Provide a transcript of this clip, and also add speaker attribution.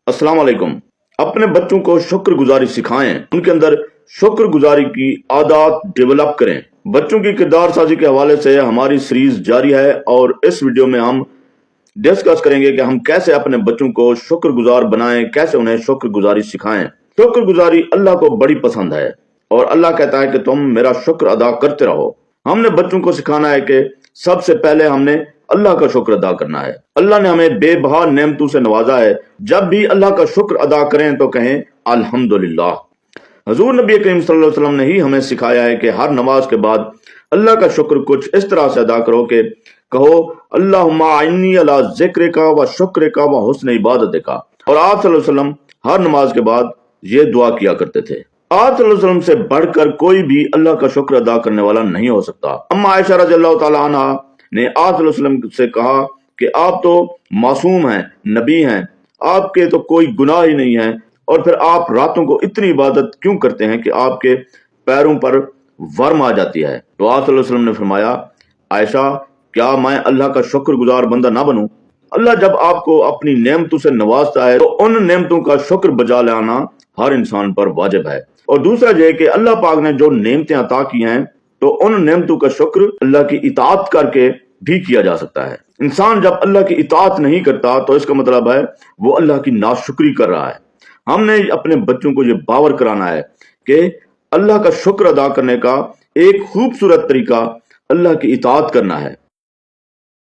Speaker 1: अस्सलाम वालेकुम। अपने बच्चों को शुक्रगुजारी सिखाएं, उनके अंदर शुक्रगुजारी की आदत डेवलप करें। बच्चों की किरदार साजी के हवाले से हमारी सीरीज जारी है और इस वीडियो में हम डिस्कस करेंगे कि हम कैसे अपने बच्चों को शुक्रगुजार बनाएं, कैसे उन्हें शुक्रगुजारी सिखाएं। शुक्रगुजारी अल्लाह को बड़ी पसंद है और अल्लाह कहता है कि तुम मेरा शुक्र अदा करते रहो। हमने बच्चों को सिखाना है कि सबसे पहले हमने अल्लाह का शुक्र अदा करना है। अल्लाह ने हमें बेबहा नेमतों से नवाजा है। जब भी अल्लाह का शुक्र अदा करें तो कहें अल्हम्दुलिल्लाह। हजूर नबी करीम सल्लल्लाहु अलैहि वसल्लम ने ही हमें सिखाया है कि हर नमाज के बाद अल्लाह का शुक्र कुछ इस तरह से अदा करो कि कहो अल्लाहुम्मा अइन्नी अला ज़िक्रिका व शुक्रिका व हुस्न इबादतिका। और आप सल्लल्लाहु अलैहि वसल्लम हर नमाज के बाद ये दुआ किया करते थे। आप सल्लल्लाहु अलैहि वसल्लम से बढ़कर कोई भी अल्लाह का शुक्र अदा करने वाला नहीं हो सकता। अम्मा आयशा रज़ियल्लाहु ताला अन्हा ने आप सल्लल्लाहु अलैहि वसल्लम से कहा कि आप तो मासूम हैं, नबी हैं, आपके तो कोई गुनाह ही नहीं है, और फिर आप रातों को इतनी इबादत क्यों करते हैं कि आपके पैरों पर वर्म आ जाती है। तो आप सल्लल्लाहु अलैहि वसल्लम ने फरमाया, आयशा क्या मैं अल्लाह का शुक्रगुजार बंदा ना बनूं? अल्लाह जब आपको अपनी नेमतों से नवाजता है तो उन नेमतों का शुक्र बजा लाना हर इंसान पर वाजिब है। और दूसरा ये कि अल्लाह पाक ने जो नेमतें अता की हैं तो उन नेमतों का शुक्र अल्लाह की इताअत करके भी किया जा सकता है। इंसान जब अल्लाह की इताअत नहीं करता तो इसका मतलब है वो अल्लाह की नाशुक्री कर रहा है। हमने अपने बच्चों को ये बावर कराना है कि अल्लाह का शुक्र अदा करने का एक खूबसूरत तरीका अल्लाह की इताअत करना है।